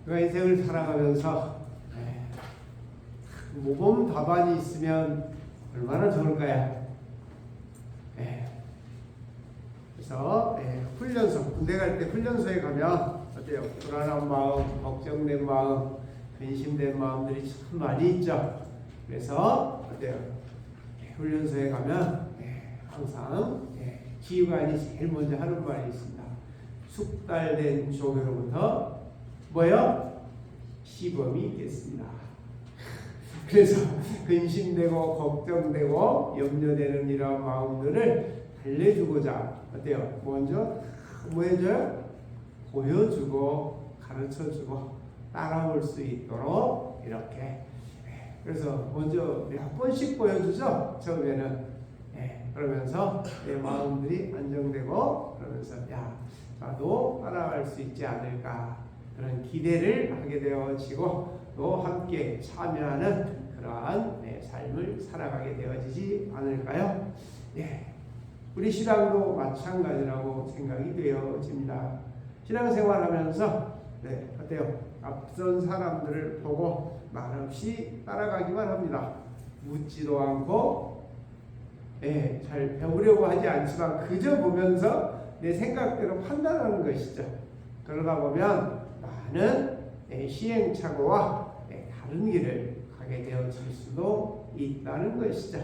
그가 인생을 살아가면서 모범 답안이 있으면 얼마나 좋을까요? 그래서 훈련소, 군대 갈 때 훈련소에 가면 어때요? 불안한 마음, 걱정된 마음, 근심된 마음들이 참 많이 있죠. 그래서 어때요? 훈련소에 가면 항상 지휘관이 제일 먼저 하는 말이 있습니다. 숙달된 조교로부터 뭐요? 시범이 있겠습니다. 그래서 근심되고 걱정되고 염려되는 이런 마음들을 달래주고자 어때요? 먼저 뭐 해줘요? 보여주고 가르쳐주고 따라올 수 있도록 이렇게. 그래서 먼저 몇 번씩 보여주죠. 처음에는. 그러면서 내 마음들이 안정되고 그러면서 야 나도 따라갈 수 있지 않을까 그런 기대를 하게 되어지고 또 함께 참여하는 그러한 삶을 살아가게 되어지지 않을까요? 우리 신앙도 마찬가지라고 생각이 되어집니다. 신앙생활하면서 어때요? 앞선 사람들을 보고 말없이 따라가기만 합니다. 묻지도 않고 잘 배우려고 하지 않지만 그저 보면서 내 생각대로 판단하는 것이죠. 그러다 보면 많은 시행착오와 다른 길을 가게 되어질 수도 있다는 것이죠.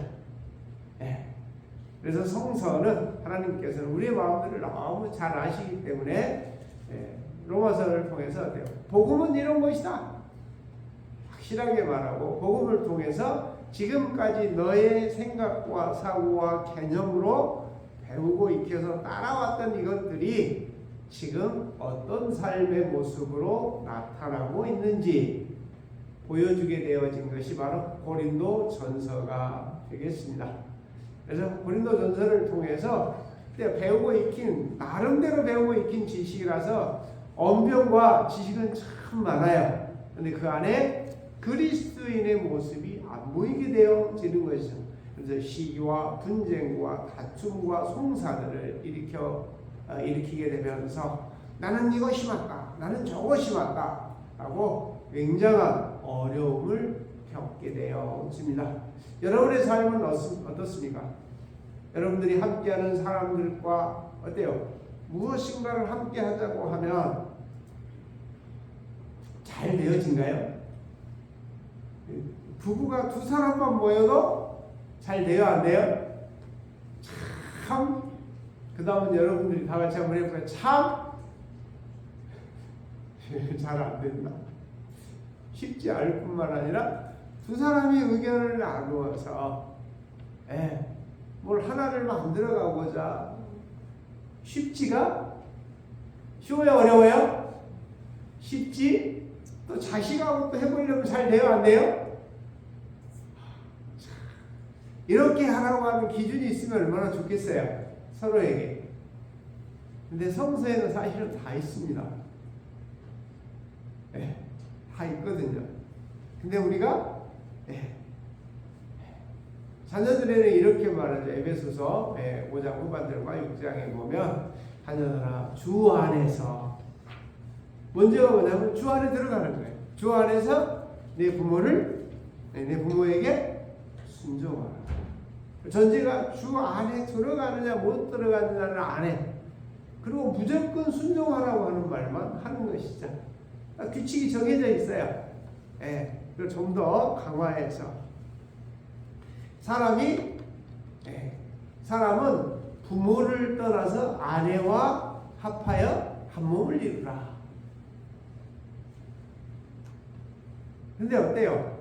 그래서 성서는 하나님께서는 우리의 마음들을 너무 잘 아시기 때문에 로마서를 통해서 어때요? 복음은 이런 것이다. 확실하게 말하고 복음을 통해서 지금까지 너의 생각과 사고와 개념으로 배우고 익혀서 따라왔던 이것들이 지금 어떤 삶의 모습으로 나타나고 있는지 보여주게 되어진 것이 바로 고린도 전서가 되겠습니다. 그래서 고린도 전서를 통해서 배우고 익힌 나름대로 배우고 익힌 지식이라서 언변과 지식은 참 많아요. 그런데 그 안에 그리스도인의 모습이 안 보이게 되어지는 것이죠. 그래서 시기와 분쟁과 다툼과 송사들을 일으키게 되면서 나는 이것이 맞다, 나는 저것이 맞다 하고 굉장한 어려움을 겪게 되어집니다. 여러분의 삶은 어떻습니까? 여러분들이 함께하는 사람들과 어때요? 무엇인가를 함께 하자고 하면 잘 되어진가요? 부부가 두 사람만 모여도 잘 돼요, 안 돼요? 참, 그 다음은 여러분들이 다 같이 한번 해볼까요? 참, 잘 안 된다. 쉽지 않을 뿐만 아니라 두 사람이 의견을 나누어서 뭘 하나를 만들어 가고자 쉽지가? 쉬워요, 어려워요? 쉽지? 또 자식하고 또 해보려면 잘 돼요, 안 돼요? 이렇게 하라고 하는 기준이 있으면 얼마나 좋겠어요, 서로에게. 근데 성서에는 사실은 다 있습니다. 다 있거든요. 근데 우리가 자녀들에는 이렇게 말하죠. 에베소서 5장 후반절과 6장에 보면 자녀들아 주 안에서 먼저가 뭐냐면 주 안에 들어가는 거예요. 주 안에서 내 부모에게 순종하라. 전제가 주 안에 들어가느냐 못 들어가느냐를 안 해. 그리고 무조건 순종하라고 하는 말만 하는 것이죠. 규칙이 정해져 있어요. 그걸 좀 더 강화해서 사람은 부모를 떠나서 아내와 합하여 한 몸을 이루라. 근데 어때요?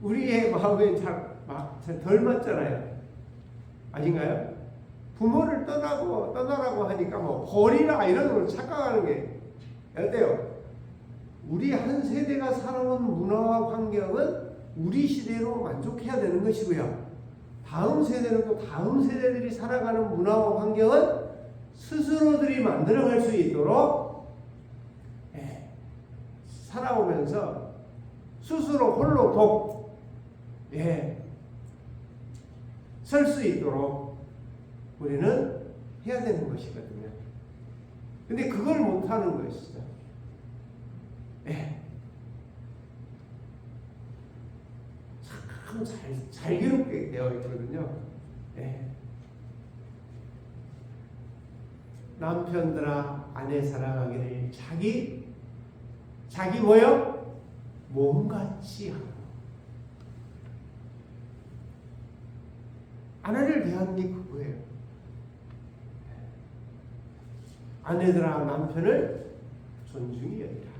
우리의 마음에 잘 덜 맞잖아요. 아닌가요? 부모를 떠나라고 하니까 뭐 버리라 이런 걸 착각하는 게 어때요? 우리 한 세대가 살아온 문화와 환경은 우리 시대로 만족해야 되는 것이고요. 다음 세대는 또 다음 세대들이 살아가는 문화와 환경은 스스로들이 만들어갈 수 있도록 살아오면서 스스로 홀로 설 수 있도록 우리는 해야 되는 것이거든요. 근데 그걸 못하는 것이죠. 예. 참 잘 기록되어 있거든요. 예. 남편들아 아내 사랑하기를 자기 뭐요? 몸같이 하라. 아내를 대하는 게 그거예요. 아내들아 남편을 존중히 여기라.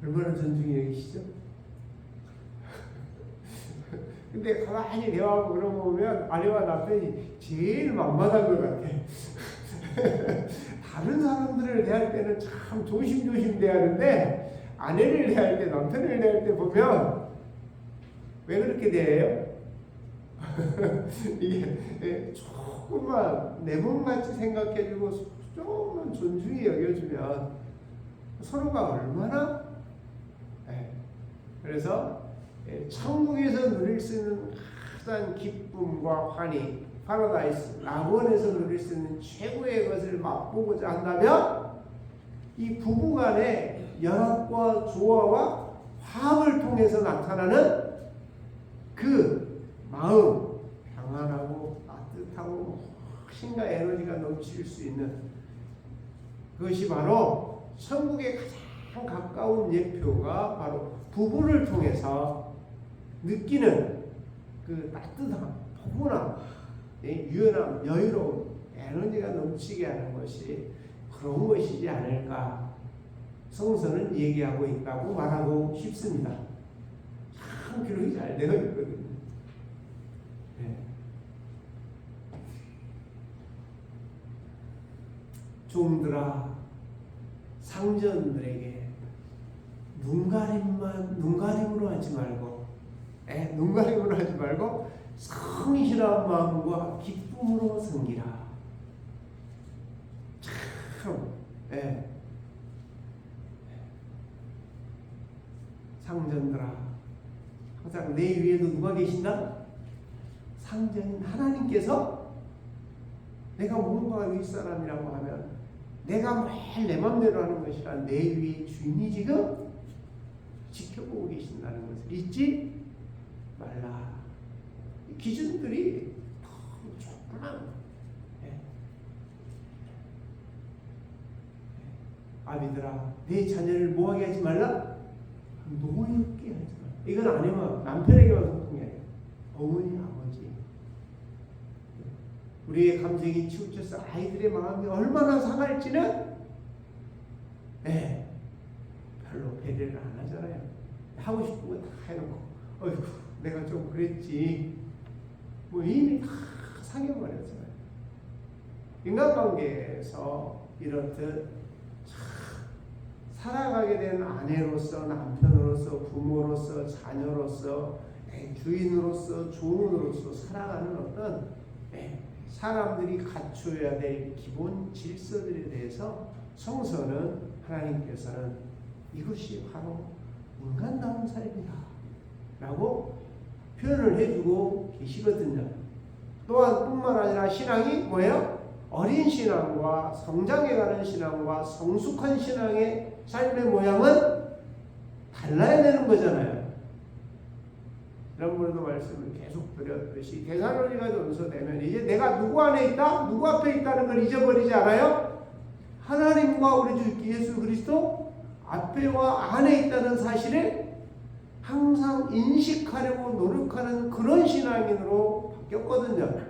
얼마나 존중히 여기시죠? 근데 가만히 대화하고 그런 거 보면 아내와 남편이 제일 만만한 것 같아. 다른 사람들을 대할 때는 참 조심조심 대하는데 아내를 대할 때, 남편을 대할 때 보면 왜 그렇게 대해요? 이게 조금만 내 몸같이 생각해주고 조금만 존중히 여겨주면 서로가 얼마나 그래서 천국에서 누릴 수 있는 가장 기쁨과 환희, 파라다이스, 낙원에서 누릴 수 있는 최고의 것을 맛보고자 한다면 이 부부간의 연합과 조화와 화합을 통해서 나타나는 그 마음, 평안하고 따뜻하고 신과 에너지가 넘칠 수 있는 그것이 바로 천국의 가장 가까운 예표가 바로 부부를 통해서 느끼는 그 따뜻함, 포근함, 유연함, 여유로움, 에너지가 넘치게 하는 것이 그런 것이지 않을까 성서는 얘기하고 있다고 말하고 싶습니다. 참 기록이 잘 되어 있거든요. 네. 종들아 상전들에게 눈가림으로 하지 말고 눈가림으로 하지 말고 성실한 마음과 기쁨으로 섬기라. 참 상전들아 항상 내 위에도 누가 계신다? 상전인 하나님께서 내가 뭔가 윗사람이라고 하면 내가 매일 내 맘대로 하는 것이라 내 위에 주인이 지금 지켜보고 계신다는 것을 잊지 말라. 기준들이 너무 좁구나. 아비들아 내 자녀를 뭐하게 하지 말라? 노엽게 하지 말라. 이건 아니면 남편에게만 소통이 아니에요. 어머니 아버지 우리의 감정이 치우쳐서 아이들의 마음이 얼마나 상할지는 별로 배려를 안 하잖아요. 하고 싶은 거 다 해놓고 어이구 내가 좀 그랬지 뭐 이미 다 상해버렸잖아요. 인간관계에서 이렇듯 살아가게 된 아내로서 남편으로서 부모로서 자녀로서 주인으로서 종으로서 살아가는 어떤 사람들이 갖춰야 될 기본 질서들에 대해서 성서는 하나님께서는 이것이 바로 인간다운 삶이다 라고 표현을 해주고 계시거든요. 또한 뿐만 아니라 신앙이 뭐예요? 어린 신앙과 성장해가는 신앙과 성숙한 신앙의 삶의 모양은 달라야 되는 거잖아요. 지난번에도 말씀을 계속 드렸듯이 데살로니가전서 되면 이제 내가 누구 안에 있다? 누구 앞에 있다는 걸 잊어버리지 않아요? 하나님과 우리 주 예수 그리스도 앞에와 안에 있다는 사실을 항상 인식하려고 노력하는 그런 신앙인으로 바뀌었거든요.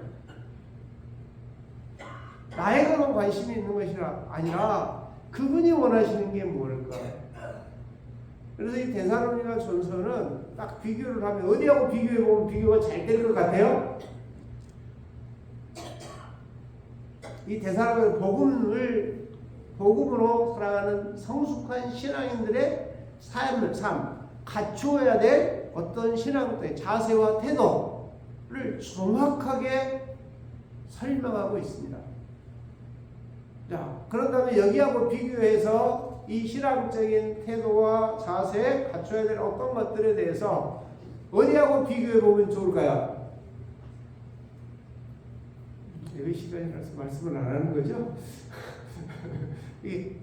나에게만 관심이 있는 것이 아니라 그분이 원하시는 게 뭘까? 그래서 이 데살로니가 전서는 딱 비교를 하면 어디하고 비교해보면 비교가 잘 될 것 같아요? 이 데살로니가 복음으로 살아가는 성숙한 신앙인들의 삶, 갖추어야 될 어떤 신앙의 자세와 태도를 정확하게 설명하고 있습니다. 자, 그런다면 여기하고 비교해서 이 신앙적인 태도와 자세에 갖춰야 될 어떤 것들에 대해서 어디하고 비교해 보면 좋을까요? 예배 시간이라서 말씀을 안 하는 거죠. 이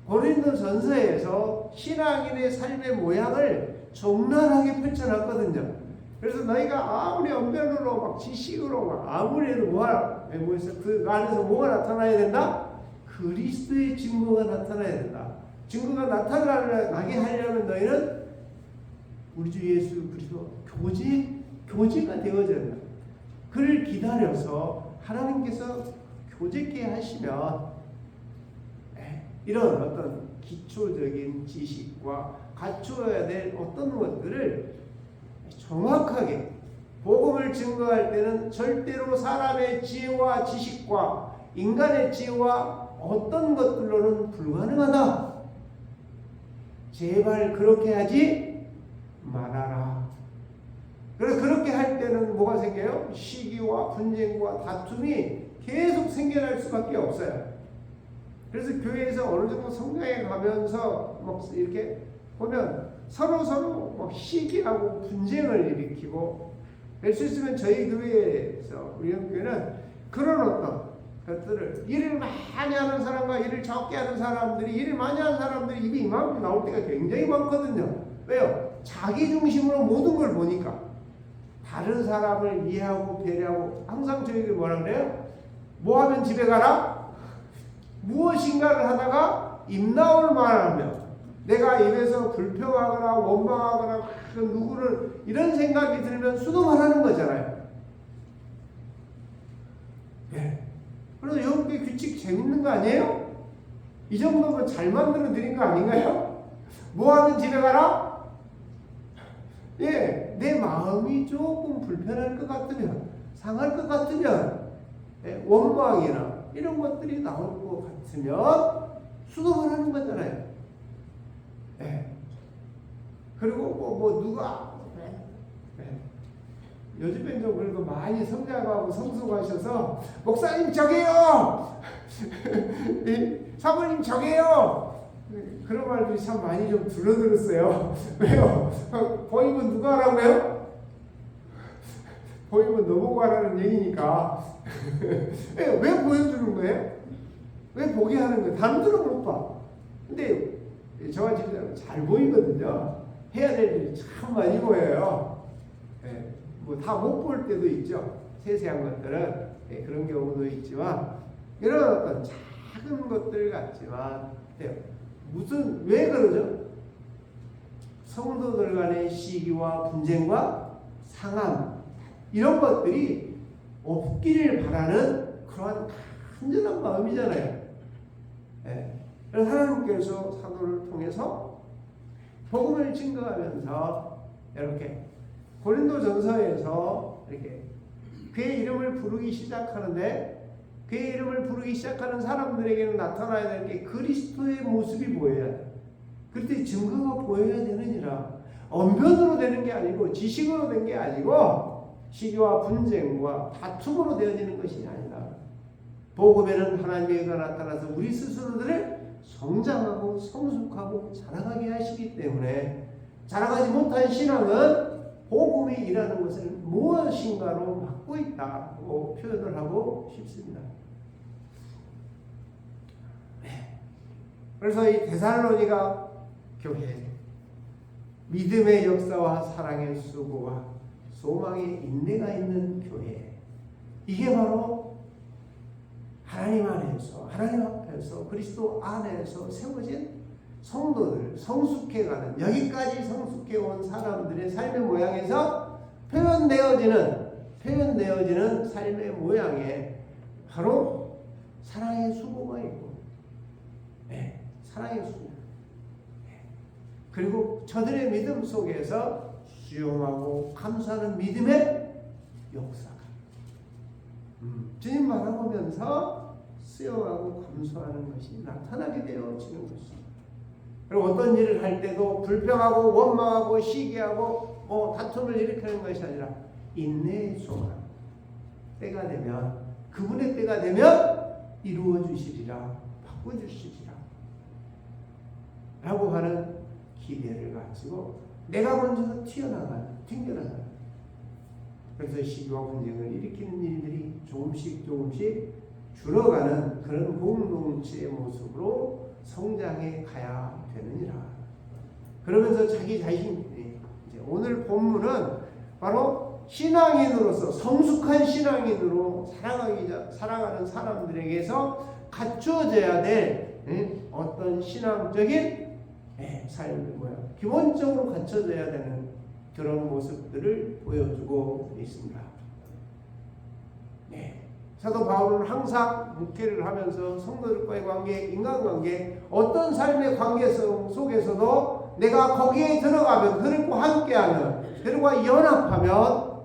고린도전서에서 신앙인의 삶의 모양을 적나라하게 펼쳐놨거든요. 그래서 너희가 아무리 언변으로 막 지식으로 막 아무리 해도 그 안에서 뭐가 나타나야 된다? 그리스도의 증거가 나타나야 된다. 증거가 나타나게 하려면 너희는 우리 주 예수 그리스도 교제가 되어져야 된다. 그를 기다려서 하나님께서 교제케 하시면 이런 어떤 기초적인 지식과 갖추어야 될 어떤 것들을 정확하게 복음을 증거할 때는 절대로 사람의 지혜와 지식과 인간의 지혜와 어떤 것들로는 불가능하다. 제발 그렇게 하지 말아라. 그래서 그렇게 할 때는 뭐가 생겨요? 시기와 분쟁과 다툼이 계속 생겨날 수밖에 없어요. 그래서 교회에서 어느 정도 성장해 가면서 막 이렇게 보면 서로 막 시기하고 분쟁을 일으키고, 될 수 있으면 저희 교회에서 우리 교회는 그런 어떤 것들을 일을 많이 하는 사람과 일을 적게 하는 사람들이, 일을 많이 하는 사람들이 입이 이만큼 나올 때가 굉장히 많거든요. 왜요? 자기 중심으로 모든 걸 보니까. 다른 사람을 이해하고 배려하고. 항상 저희가 뭐라 그래요? 뭐 하면 집에 가라? 무엇인가를 하다가 입 나올 말하며 내가 입에서 불평하거나 원망하거나 누구를 이런 생각이 들면 수동하라는 거잖아요. 네. 그래서 여러분께 규칙 재밌는 거 아니에요? 이 정도면 잘 만들어 드린 거 아닌가요? 뭐 하면 집에 가라? 예, 내 마음이 조금 불편할 것 같으면, 상할 것 같으면, 원망이나 이런 것들이 나올 것 같으면 수동을 하는 거잖아요. 네. 그리고 뭐 누가 요즘엔 좀 그래도 많이 성장하고 성숙하셔서 목사님 저게요, 사모님 저게요, 그런 말들이 참 많이 좀 들었어요. 왜요? 보이면 누가 하라고요? 보이면 너보고 하라는 얘기니까. 왜 보여주는 거예요? 왜 보게 하는 거예요? 남들은 못 봐. 근데 저와 집사람은 잘 보이거든요. 해야 될 일이 참 많이 보여요. 뭐 다 못 볼 때도 있죠. 세세한 것들은. 그런 경우도 있지만, 이런 어떤 작은 것들 같지만, 왜 그러죠? 성도들 간의 시기와 분쟁과 상함, 이런 것들이 없기를 바라는 그러한 간절한 마음이잖아요. 그래서 하나님께서 사도를 통해서 복음을 증거하면서 이렇게 고린도전서에서 이렇게 그의 이름을 부르기 시작하는데, 그의 이름을 부르기 시작하는 사람들에게는 나타나야 될 게 그리스도의 모습이 보여야 돼. 그때 증거가 보여야 되느니라. 언변으로 되는 게 아니고, 지식으로 된 게 아니고, 시기와 분쟁과 다툼으로 되어지는 것이 아니라, 복음에는 하나님의 의가 나타나서 우리 스스로들을 성장하고 성숙하고 자라가게 하시기 때문에, 자라가지 못한 신앙은 복음이 일하는 것을 무엇인가로 막고 있다고 표현을 하고 싶습니다. 그래서 이 데살로니가 교회, 믿음의 역사와 사랑의 수고와 소망의 인내가 있는 교회, 이게 바로 하나님 안에서, 하나님 앞에서, 그리스도 안에서 세워진 성도들, 성숙해가는, 여기까지 성숙해온 사람들의 삶의 모양에서 표현되어지는 삶의 모양에 바로 사랑의 수고가 있고, 사랑의 수고, 그리고 저들의 믿음 속에서 수용하고 감사하는 믿음의 역사가, 주님 바라보면서 수용하고 감사하는 것이 나타나게 되어지는 것입니다. 그리고 어떤 일을 할 때도 불평하고 원망하고 시기하고 다툼을 일으키는 것이 아니라 인내의 소망, 때가 되면, 그분의 때가 되면 이루어 주시리라, 바꿔 주시리라 라고 하는 기대를 가지고 내가 먼저 튕겨나가는 그래서 시기와 분쟁을 일으키는 일들이 조금씩 줄어가는 그런 공동체의 모습으로 성장해 가야 되느니라. 그러면서 자기 자신이 오늘 본문은 바로 신앙인으로서 성숙한 신앙인으로 살아가는 사람들에게서 갖추어져야 될 어떤 신앙적인 삶의 모양, 기본적으로 갖춰져야 되는 그런 모습들을 보여주고 있습니다. 사도 바울은 항상 목회를 하면서 성도들과의 관계, 인간관계, 어떤 삶의 관계성 속에서도 내가 거기에 들어가면, 그들과 함께하면, 그들과 연합하면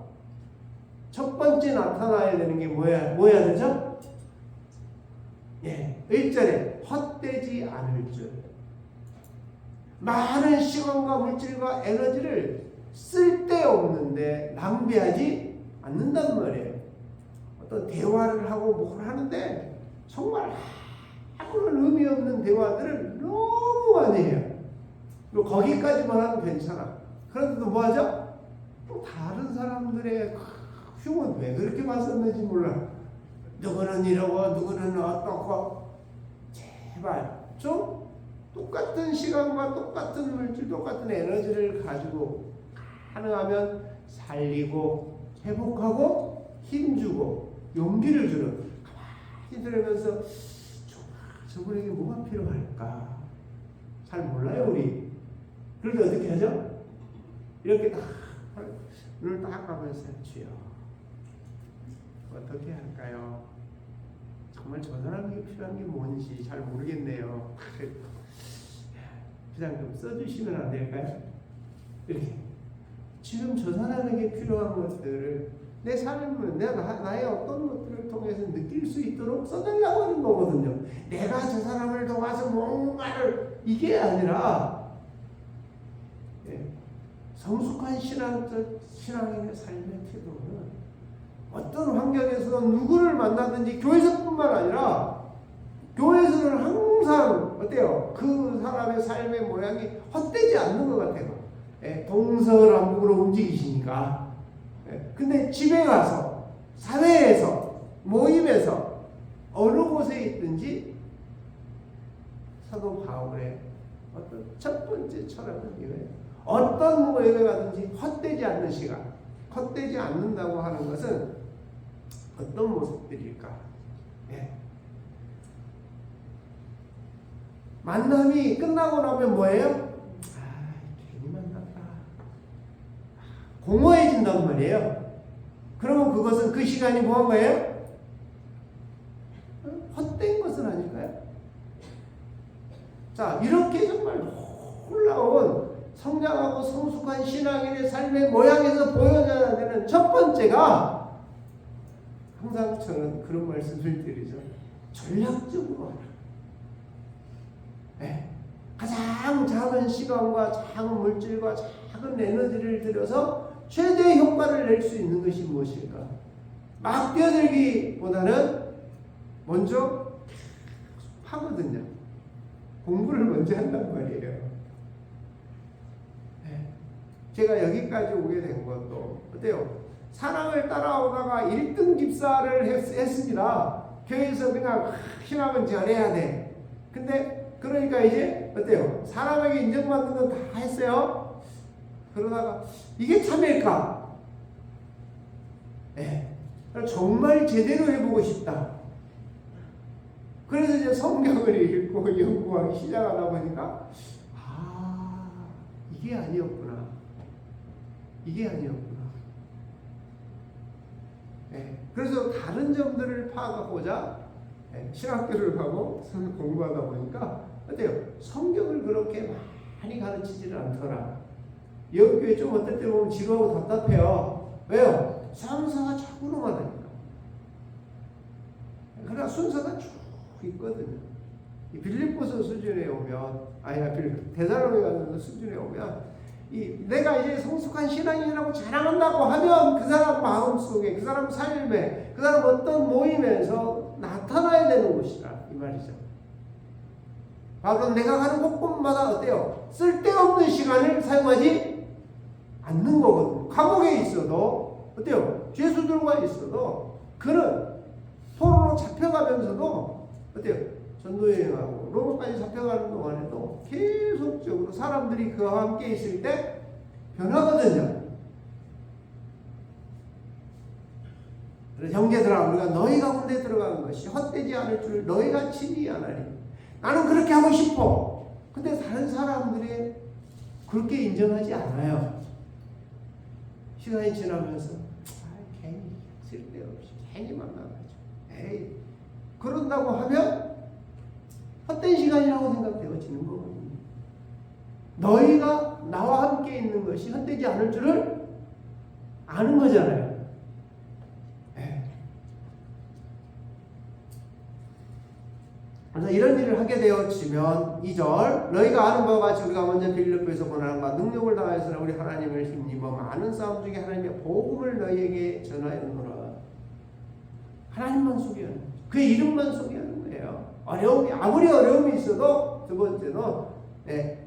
첫 번째 나타나야 되는 게 뭐야 되죠? 1절에 헛되지 않을 줄. 많은 시간과 물질과 에너지를 쓸데없는데 낭비하지 않는단 말이에요. 어떤 대화를 하고 뭘 하는데 정말 아무런 의미 없는 대화들을 너무 많이 해요. 그리고 거기까지만 하면 괜찮아. 그런데도 뭐 하죠? 또 다른 사람들의 흉은 왜 그렇게 봤었는지 몰라. 누구는 이러고 누구는 어떻고. 제발 좀 똑같은 시간과 똑같은 물질, 똑같은 에너지를 가지고 가능하면 살리고 회복하고 힘주고 용기를 주는, 가만히 들으면서 저분에게 뭐가 필요할까 잘 몰라요 우리. 그런데 어떻게 하죠? 이렇게 딱 눈을 딱 감으면서 주여 어떻게 할까요? 정말 저 사람에게 필요한 게 뭔지 잘 모르겠네요. 그냥 좀 써주시면 안 될까요? 이렇게 지금 저 사람에게 필요한 것들을 내 삶을, 나의 어떤 것들을 통해서 느낄 수 있도록 써달라고 하는 거거든요. 내가 저 사람을 도와서 뭔가를, 이게 아니라 성숙한 신앙인의 삶의 태도는 어떤 환경에서 누구를 만나든지, 교회에서뿐만 아니라 교회에서는 항상 어때요? 그 사람의 삶의 모양이 헛되지 않는 것 같아요. 동서남북으로 움직이시니까. 근데 집에 가서, 사회에서, 모임에서 어느 곳에 있든지 사도 바울의 어떤 첫 번째 철학은 이거예요. 어떤 모임에 가든지 헛되지 않는 시간, 헛되지 않는다고 하는 것은 어떤 모습들일까? 만남이 끝나고 나면 뭐예요? 괜히 만났다. 공허해진단 말이에요. 그러면 그것은, 그 시간이 뭐한 거예요? 헛된 것은 아닐까요? 자, 이렇게 정말 놀라운 성장하고 성숙한 신앙인의 삶의 모양에서 보여져야 되는 첫 번째가, 항상 저는 그런 말씀을 드리죠. 전략적으로 하라. 가장 작은 시간과 작은 물질과 작은 에너지를 들여서 최대의 효과를 낼 수 있는 것이 무엇일까? 막 뛰어들기보다는 먼저 하거든요. 공부를 먼저 한단 말이에요. 제가 여기까지 오게 된 것도 어때요? 사랑을 따라오다가 1등 집사를 했습니다. 교회에서 그냥 신앙은 잘해야 돼. 근데 그러니까 이제 어때요? 사람에게 인정받는 건 다 했어요. 그러다가 이게 참일까? 정말 제대로 해보고 싶다. 그래서 이제 성경을 읽고 연구하기 시작하다 보니까 이게 아니었구나. 이게 아니었구나. 그래서 다른 점들을 파악하고자 신학교를 가고 공부하다 보니까 어때요? 성경을 그렇게 많이 가르치지를 않더라. 여교에 좀 어떨 때 보면 지루하고 답답해요. 왜요? 상사가 자꾸 넘어가니까. 그러나 순서가 쭉 있거든요. 빌립보서 수준에 오면, 데살로니가 가는 수준에 오면, 내가 이제 성숙한 신앙인이라고 자랑한다고 하면 그 사람 마음속에, 그 사람 삶에, 그 사람 어떤 모임에서 나타나야 되는 것이다. 이 말이죠. 바로 내가 가는 곳곳마다 어때요? 쓸데없는 시간을 사용하지 않는 거거든요. 감옥에 있어도 어때요? 죄수들과 있어도 그는 포로로 잡혀가면서도 어때요? 전도여행하고 로마까지 잡혀가는 동안에도 계속적으로 사람들이 그와 함께 있을 때 변하거든요. 그래서 형제들아, 우리가 너희 가운데 들어가는 것이 헛되지 않을 줄 너희가 친히 아나니. 나는 그렇게 하고 싶어. 근데 다른 사람들이 그렇게 인정하지 않아요. 시간이 지나면서 괜히 쓸데없이 괜히 만나가지고 에이 그런다고 하면 헛된 시간이라고 생각되어지는 거거든요. 너희가 나와 함께 있는 것이 헛되지 않을 줄을 아는 거잖아요. 그래서 이런 일을 하게 되어지면 2절 너희가 아는 바와 같이 우리가 먼저 빌립보에서 고난한 바 능력을 다하여서 우리 하나님을 힘입어 많은 싸움 중에 하나님의 복음을 너희에게 전하였노라. 하나님만 소개하는 거죠. 그의 이름만 소개하는 거예요. 어려움이 아무리 어려움이 있어도 두 번째는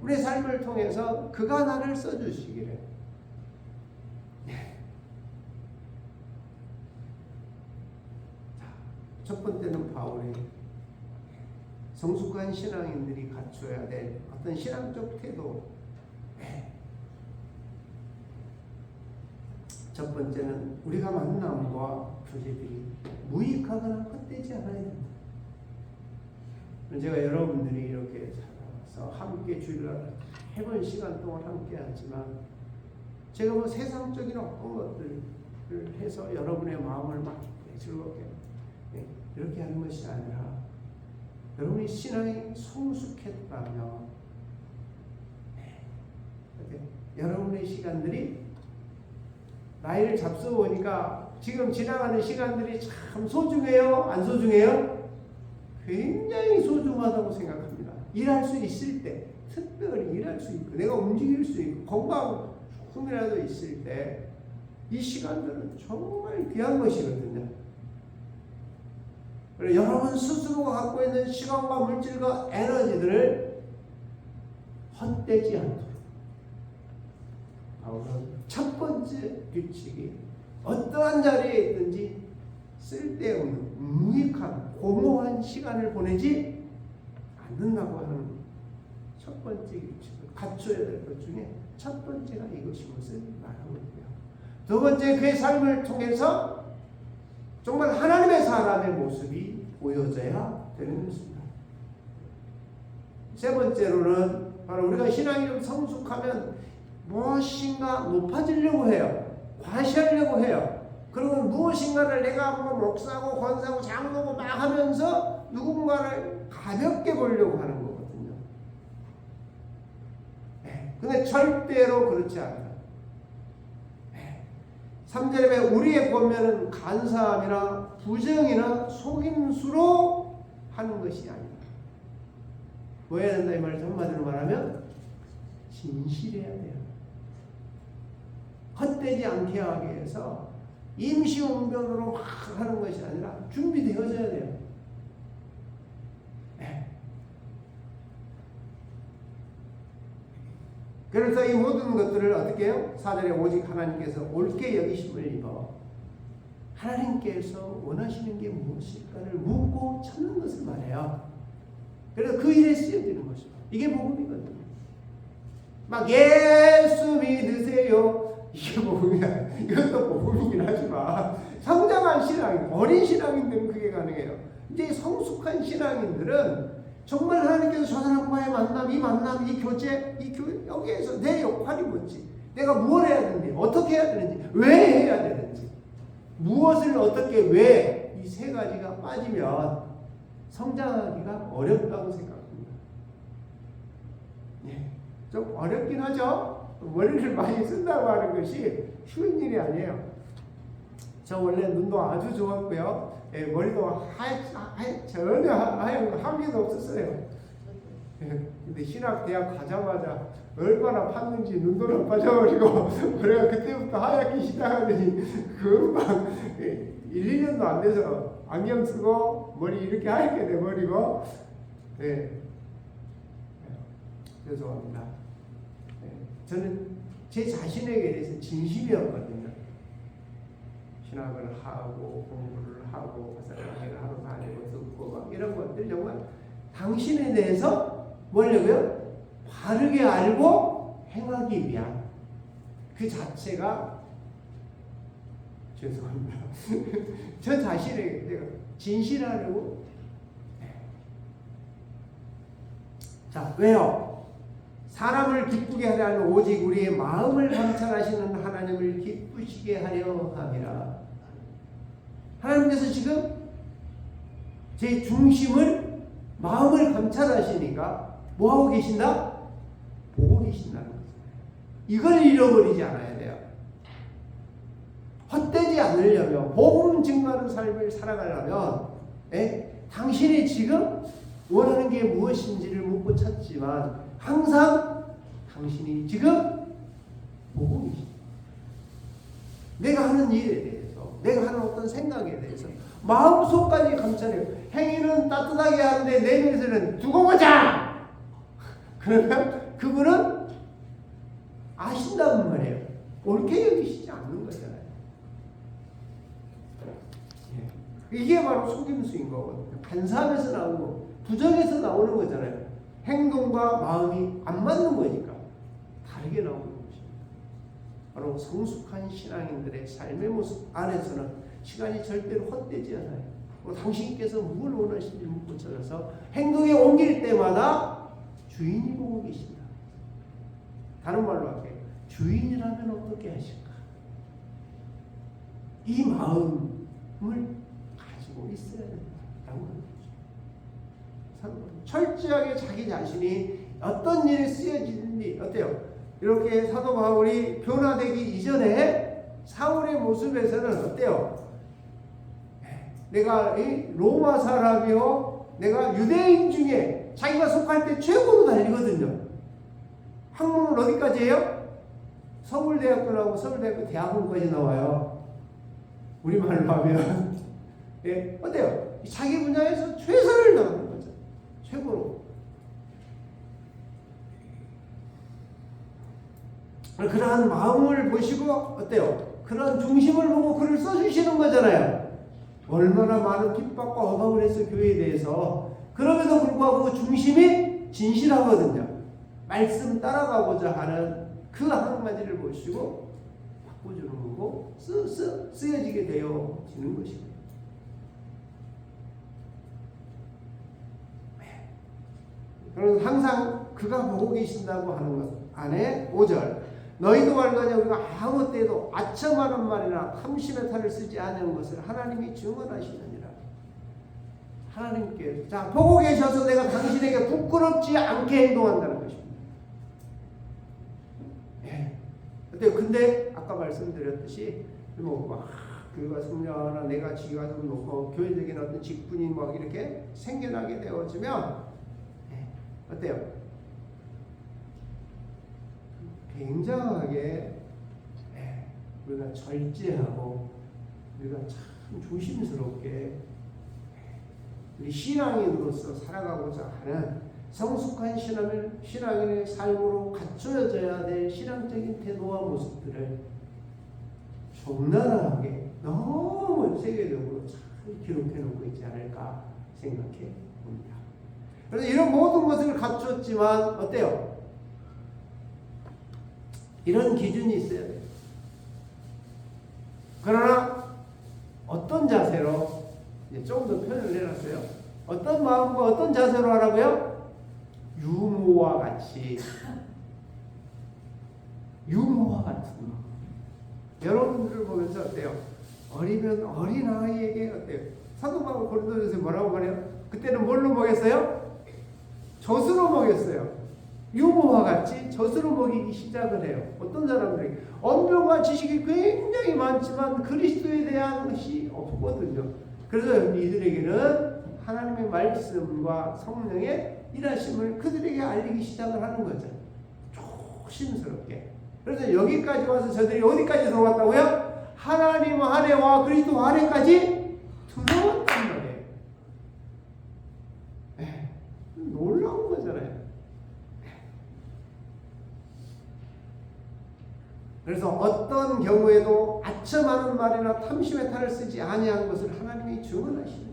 우리의 삶을 통해서 그가 나를 써주시기를. 첫 번째는 바울이 성숙한 신앙인들이 갖춰야 될 어떤 신앙적 태도. 첫 번째는 우리가 만남과 교제들이 무익하거나 헛되지 않아야 된다. 제가 여러분들이 이렇게 살아서 함께 주일날 해본 시간 동안 함께 하지만 제가 뭐 세상적인 어떤 것들을 해서 여러분의 마음을 막 즐겁게 이렇게 하는 것이 아니라 여러분이 신앙이 성숙했다면 여러분의 시간들이 나이를 잡숴 보니까 지금 지나가는 시간들이 참 소중해요? 안 소중해요? 굉장히 소중하다고 생각합니다. 일할 수 있을 때, 특별히 일할 수 있고 내가 움직일 수 있고 건강 조금이라도 있을 때 이 시간들은 정말 귀한 것이거든요. 그리고 여러분 스스로가 갖고 있는 시간과 물질과 에너지들을 헛되지 않도록 바울은 첫 번째 규칙이 어떠한 자리에 있든지 쓸데없는 무익한 공허한 시간을 보내지 않는다고 하는 첫 번째 규칙을 갖춰야 될 것 중에 첫 번째가 이것인 것을 말하고 있고요. 두 번째 그의 삶을 통해서 정말 하나님의 사람의 모습이 보여져야 되는 것입니다. 세 번째로는 바로 우리가 신앙이 좀 성숙하면 무엇인가 높아지려고 해요. 과시하려고 해요. 그리고 무엇인가를 내가 뭐 목사고 권사고 장로고 막 하면서 누군가를 가볍게 보려고 하는 거거든요. 근데 절대로 그렇지 않아요. 3절에 보면 우리의 권면은 간사함이나 부정이나 속임수로 하는 것이 아니다. 뭐 해야 된다 이 말이죠. 한마디로 말하면 진실해야 돼요. 헛되지 않게 하기 위해서 임시응변으로 막 하는 것이 아니라 준비되어져야 돼요. 그래서 이 모든 것들을 어떻게 해요? 4절에 오직 하나님께서 옳게 여기심을 입어 하나님께서 원하시는 게 무엇일까를 묻고 찾는 것을 말해요. 그래서 그 일에 쓰여지는 것이죠. 이게 복음이거든요. 막 예수 믿으세요. 이게 복음이야. 이것도 복음이긴 하지만 성장한 신앙인, 어린 신앙인들은 그게 가능해요. 이제 성숙한 신앙인들은 정말 하나님께서 저 사람과의 만남, 이 교제, 여기에서 내 역할이 뭔지, 내가 무엇을 해야 되는지, 어떻게 해야 되는지, 왜 해야 되는지, 무엇을 어떻게 왜 이 세 가지가 빠지면 성장하기가 어렵다고 생각합니다. 좀 어렵긴 하죠. 머리를 많이 쓴다고 하는 것이 쉬운 일이 아니에요. 저 원래 눈도 아주 좋았고요. 머리도 전혀 하얀 거 한 개도 없었어요. 근데 신학 대학 가자마자 얼마나 팠는지 눈도 빠져버리고 그래가 그때부터 하얗게 시작하더니 금방 1, 2년도 안 돼서 안경 쓰고 머리 이렇게 하얗게 돼버리고 죄송합니다. 저는 제 자신에게 대해서 진심이었거든요. 신학을 하고 공부를 하고 사람을 하루 다니고 듣고 막 이런 것들 정말 당신에 대해서 뭐냐고요? 바르게 알고 행하기 위한 그 자체가 죄송합니다. 저 자신에게 내가 진실하려고. 자, 왜요? 사람을 기쁘게 하려 하면 오직 우리의 마음을 감찰하시는 하나님을 기쁘시게 하려 함이라. 하나님께서 지금 제 중심을 마음을 감찰하시니까 뭐하고 계신다? 보고 계신다는 거죠. 이걸 잃어버리지 않아야 돼요. 헛되지 않으려면 복음 증거하는 삶을 살아가려면 당신이 지금 원하는 게 무엇인지를 묻고 찾지만 항상 당신이 지금 보고 계십니다. 내가 하는 일에 대해서, 내가 하는 어떤 생각에 대해서 마음속까지 감찰해요. 행위는 따뜻하게 하는데 내면에서는 두고 보자! 그러면 그분은 아신다는 말이에요. 옳게 여기시지 않는 거잖아요. 이게 바로 속임수인 거거든요. 간사함에서 나오는 거, 부정에서 나오는 거잖아요. 행동과 마음이 안 맞는 거니까 다르게 나오는 것입니다. 바로 성숙한 신앙인들의 삶의 모습 안에서는 시간이 절대로 헛되지 않아요. 당신께서 뭘 원하시는지 묻고 찾아서 행동에 옮길 때마다 주인이 보고 계신다. 다른 말로 할게요. 주인이라면 어떻게 하실까? 이 마음을 가지고 있어야 된다라고 하는 거죠. 철저하게 자기 자신이 어떤 일에 쓰여지는지 어때요? 이렇게 사도 바울이 변화되기 이전에 사울의 모습에서는 어때요? 내가 로마 사람이요, 내가 유대인 중에 자기가 속할 때 최고로 달리거든요. 학문은 어디까지 해요? 서울대학교 나오고 서울대학교 대학원까지 나와요. 우리말로 하면 어때요? 자기 분야에서 최선을 다하는 거죠. 최고로. 그러한 마음을 보시고 어때요? 그러한 중심을 보고 글을 써주시는 거잖아요. 얼마나 많은 핍박과 억압을 했어, 교회에 대해서. 그럼에도 불구하고 그 중심이 진실하거든요. 말씀 따라가고자 하는 그 한마디를 보시고 바꿔주는 거고 쓰여지게 되어지는 것입니다. 그래서 항상 그가 보고 계신다고 하는 것 안에 5절 너희도 말하냐 우리가 아무 때도 아첨하는 말이나 탐심의 탈을 쓰지 않은 것을 하나님이 증언하시느니라. 하나님께 자 보고 계셔서 내가 당신에게 부끄럽지 않게 행동한다는 것입니다. 근데 아까 말씀드렸듯이 뭐 교회가 승려하나 내가 지위가 좀 높고 교회적인 어떤 직분이 막 이렇게 생겨나게 되어지면 어때요? 굉장하게 우리가 절제하고 우리가 참 조심스럽게 우리 신앙인으로서 살아가고자 하는 성숙한 신앙인의 삶으로 갖춰져야 될 신앙적인 태도와 모습들을 적나라하게 너무 세계적으로 잘 기록해 놓고 있지 않을까 생각해 봅니다. 그래서 이런 모든 것을 갖췄지만 어때요? 이런 기준이 있어야 돼요. 그러나 어떤 자세로 조금 더 표현을 해놨어요. 어떤 마음과 어떤 자세로 하라고요? 유모와 같이 유모와 같은 마음. 여러분들을 보면서 어때요? 어리면 어린 아이에게 어때요? 사도 바울 고린도전서에 뭐라고 말해요? 그때는 뭘로 먹였어요? 젖으로 먹였어요. 유모와 같이 젖으로 먹이기 시작을 해요. 어떤 사람들이 언변과 지식이 굉장히 많지만 그리스도에 대한 것이 없거든요. 그래서 이들에게는 하나님의 말씀과 성령의 일하심을 그들에게 알리기 시작을 하는 거죠. 조심스럽게. 그래서 여기까지 와서 저들이 어디까지 들어왔다고요? 하나님 안에와 그리스도 안에까지 들어왔단 말이에요. 놀라운 거잖아요. 그래서 어떤 경우에도 아첨하는 말이나 탐심의 탈을 쓰지 아니한 것을 하나님이 증언하시는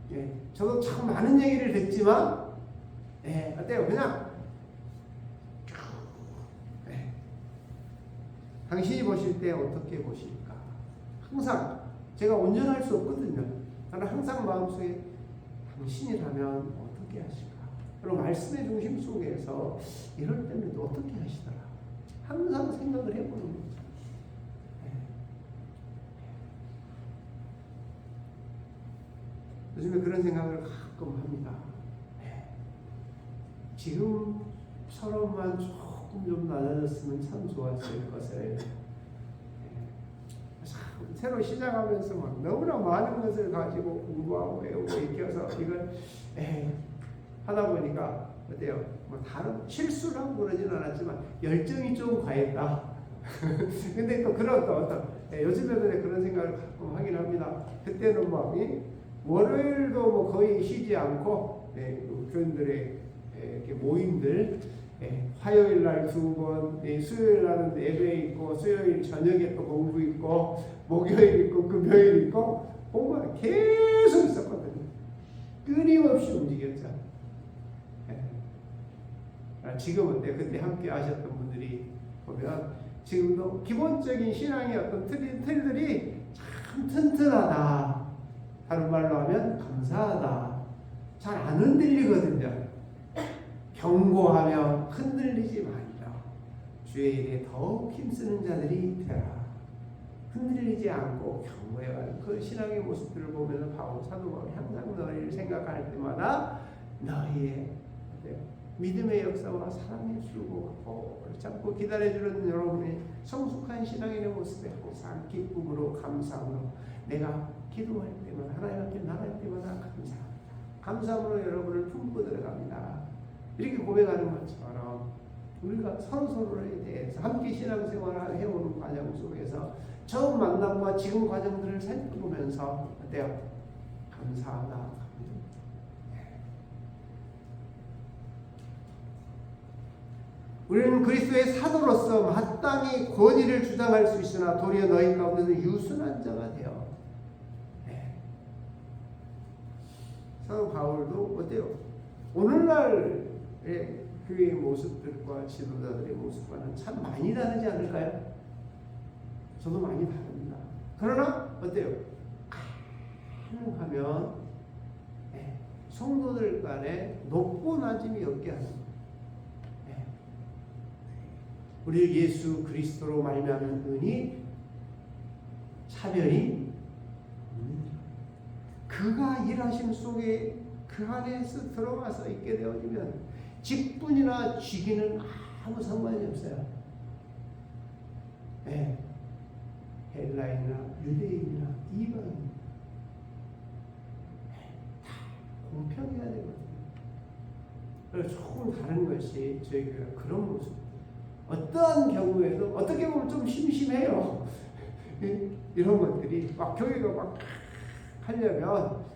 거예요. 예, 저도 참 많은 얘기를 듣지만, 예, 어때요? 그냥 예, 당신이 보실 때 어떻게 보실까? 항상 제가 온전할 수 없거든요. 저는 항상 마음속에 당신이라면 어떻게 하실까? 그리고 말씀의 중심 속에서 이럴 때는 또 어떻게 하시더라? 항상 생각을 해보는 거죠. 요즘에 그런 생각을 가끔 합니다. 지금 서로만 조금 좀 낮아졌으면 참 좋았을 것을. 새로 시작하면서 막 너무나 많은 것을 가지고 공부하고 외우고 익혀서 이걸 하다 보니까 어때요? 뭐 다른 실수를 하고 그러지는 않았지만 열정이 좀 과했다. 근데 또 그런 또 어떤 요즘에는 그런 생각을 가끔 하긴 합니다. 그때는 막 월요일도 뭐 거의 쉬지 않고 교인들의 이렇게 모임들 화요일 날 2번, 수요일 날은 예배 있고 수요일 저녁에 또 공부 있고 목요일 있고 금요일 있고 공부가 계속 있었거든요. 끊임없이 움직였죠. 지금은 그때 함께 하셨던 분들이 보면 지금도 기본적인 신앙의 어떤 틀들이 참 튼튼하다. 다른 말로 하면 감사하다. 잘 안 흔들리거든요. 경고하며 흔들리지 말라. 주의 일에 더욱 힘쓰는 자들이 되라. 흔들리지 않고 경고해가는 그 신앙의 모습들을 보면 사도 바울이 항상 너희를 생각할 때마다 너희의 믿음의 역사와 사랑의 줄고 참고 기다려주는 여러분의 성숙한 신앙인의 모습에 항상 기쁨으로 감사함으로 내가 기도할 때마다 하나님 앞에 나갈 때마다 감사함으로 여러분을 품고 들어갑니다. 이렇게 고백하는 것처럼 우리가 서로서로에 대해서 함께 신앙생활을 해오는 과정 속에서 처음 만남과 지금 과정들을 살펴보면서 어때요? 감사하다. 우리는 그리스도의 사도로서 마땅히 권위를 주장할 수 있으나 도리어 너희 가운데서 유순한 자가 되어. 사도 바울도 어때요? 오늘날의 교회의 모습들과 지도자들의 모습과는 참 많이 다르지 않을까요? 저도 많이 다릅니다. 그러나 어때요? 가능하면 성도들 간에 높고 낮음이 없게 하는 우리 예수 그리스도로 말미암은 은이 차별이 그가 일하심 속에 그 안에서 들어가서 있게 되어지면 직분이나 직위는 아무 상관이 없어요. 헬라인이나 유대인이나 이방인 다 공평해야 되거든요. 그래서 조금 다른 것이 저희 교회가 그런 모습. 어떠한 경우에도 어떻게 보면 좀 심심해요. 이런 것들이 막 교회가 막 하려면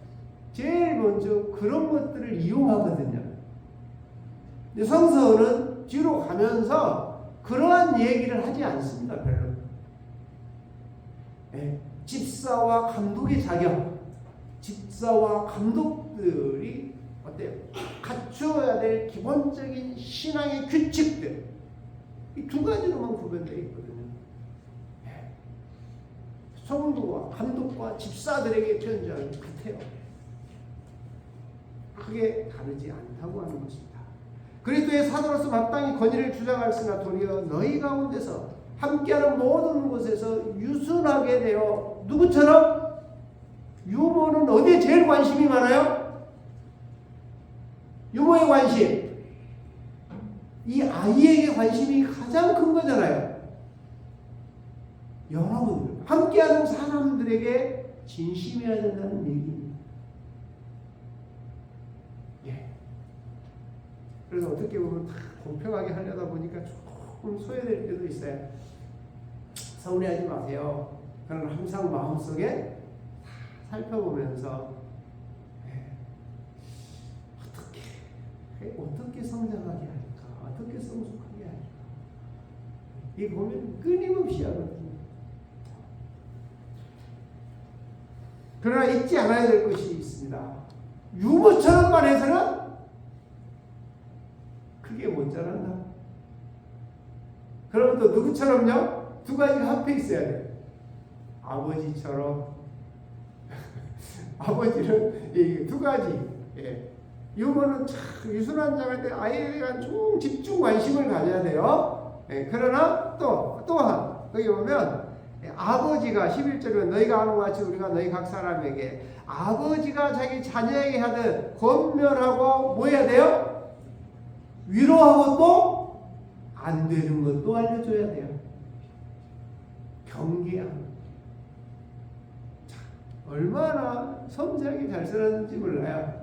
제일 먼저 그런 것들을 이용하거든요. 근데 성서는 뒤로 가면서 그러한 얘기를 하지 않습니다. 별로. 집사와 감독의 자격, 집사와 감독들이 어때요? 갖추어야 될 기본적인 신앙의 규칙들 이 두 가지로만 구별되어 있거든요. 성도와 감독과 집사들에게 편지하는 같아요. 크게 다르지 않다고 하는 것입니다. 그리스도의 사도로서 마땅히 권위를 주장할으나 도리어 너희 가운데서 함께하는 모든 곳에서 유순하게 되어 누구처럼? 유모는 어디에 제일 관심이 많아요? 유모의 관심. 이 아이에게 관심이 가장 큰 거잖아요. 여러분들 함께하는 사람들에게 진심이어야 된다는 얘기입니다. 그래서 어떻게 보면 다 공평하게 하려다 보니까 조금 소외될 때도 있어요. 서운해하지 마세요. 그러나 항상 마음속에 다 살펴보면서 어떻게 성장하게 할까? 어떻게 성숙하게 할까? 이 보면 끊임없이 하거든요. 그러나 잊지 않아야 될 것이 있습니다. 유모처럼만 해서는 크게 못 자란다. 그러면 또 누구처럼요? 두 가지가 합해 있어야 돼요. 아버지처럼. 아버지는 이 두 가지. 예. 유모는 참 유순한 자한테 아이에 대한 좀 집중 관심을 가져야 돼요. 예. 그러나 또한 거기 보면 아버지가 11절에 너희가 아는 것 같이 우리가 너희 각 사람에게 아버지가 자기 자녀에게 하듯 권면하고 뭐 해야 돼요? 위로하고 또 안 되는 것도 알려줘야 돼요. 경계하고. 얼마나 섬세하게 잘 쓰는지 몰라요.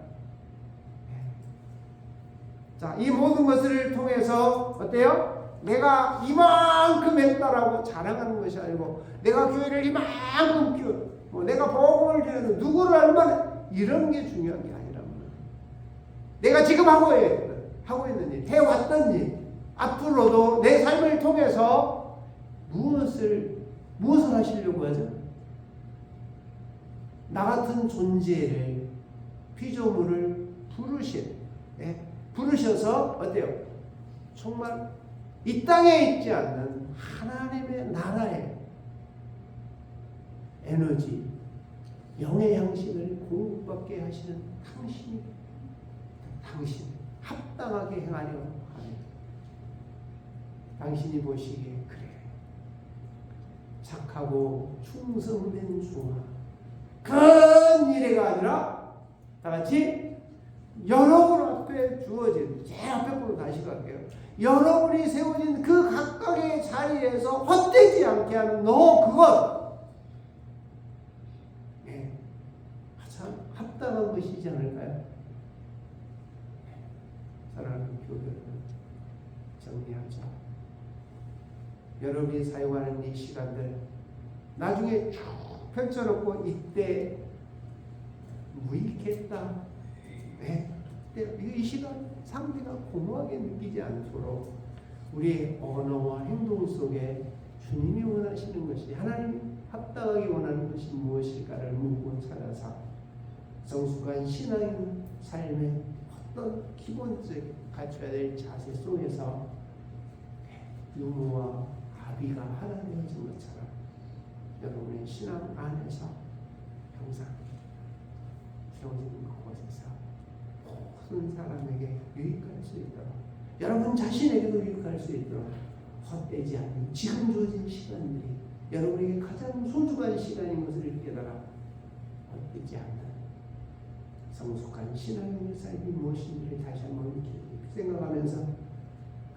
자, 이 모든 것을 통해서 어때요? 내가 이만큼 했다라고 자랑하는 것이 아니고 내가 교회를 이만큼 뭐 내가 복음을 전해서 누구를 얼마나 이런 게 중요한 게 아니라 내가 지금 하고 있는 일, 해왔던 일, 앞으로도 내 삶을 통해서 무엇을 하시려고 하죠? 나 같은 존재를 피조물을 부르셔서 어때요? 정말 이 땅에 있지 않는 하나님의 나라의 에너지, 영의 양식을 공급받게 하시는 당신 합당하게 행하려 합니다. 당신이 보시기에 그래 착하고 충성된 종아 큰 일회가 아니라 다 같이 여러분 앞에 주어진 제일 앞에 보고 다시 갈게요. 여러분이 세워진 그 각각의 자리에서 헛되지 않게 하는 그것 참 합당한 것이지 않을까요? 사랑하는 교회를 정리하자. 여러분이 사용하는 이 시간들 나중에 쭉 펼쳐놓고 이때 무익했다. 이 시간 상대가 공허하게 느끼지 않도록 우리의 언어와 행동 속에 주님이 원하시는 것이 하나님이 합당하게 원하는 것이 무엇일까를 묻고 찾아서 성숙한 신앙의 삶의 어떤 기본적 갖춰야 될 자세 속에서 유모와 아비가 하나 되어진 것처럼 여러분의 신앙 안에서 항상 세워진 그곳에서 모든 사람에게 유익할 수 있도록 여러분 자신에게도 유익할 수 있도록 헛되지 않는 지금 주어진 시간들이 여러분에게 가장 소중한 시간인 것을 깨달아 헛되지 않는 성숙한 신앙의 삶이 무엇인지를 다시 한번 생각하면서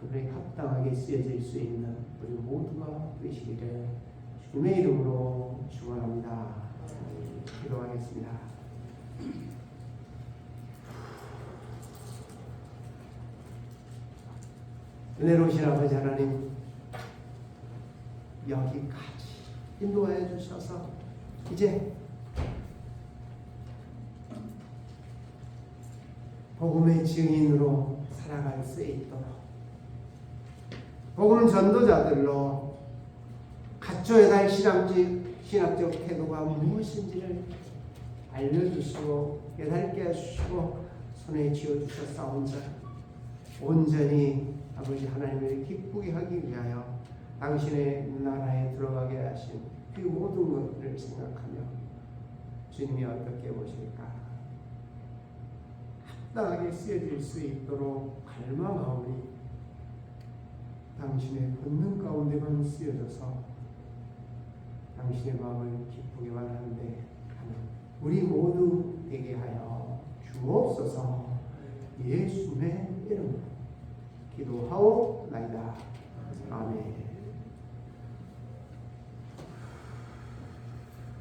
그분에게 합당하게 쓰여질 수 있는 우리 모두가 되시기를 주님의 이름으로 축원합니다. 기도하겠습니다. 은혜로우신 아버지 하나님, 여기까지 인도하여 주셔서 이제 복음의 증인으로 살아갈 수 있도록 복음 전도자들로 갖춰야 할 신학적 태도가 무엇인지를 알려주시고 깨닫게 하시고 손에 쥐어주셨사온자 온전히 아버지 하나님을 기쁘게 하기 위하여 당신의 나라에 들어가게 하신 그 모든 것들을 생각하며 주님이 어떻게 보실까 합당하게 쓰여질 수 있도록 갈망하오니 당신의 본능 가운데만 쓰여져서 당신의 마음을 기쁘게 원하는데 하는 우리 모두 되게 하여 주옵소서. 예수님의 이름으로 기도하옵나이다. 아멘.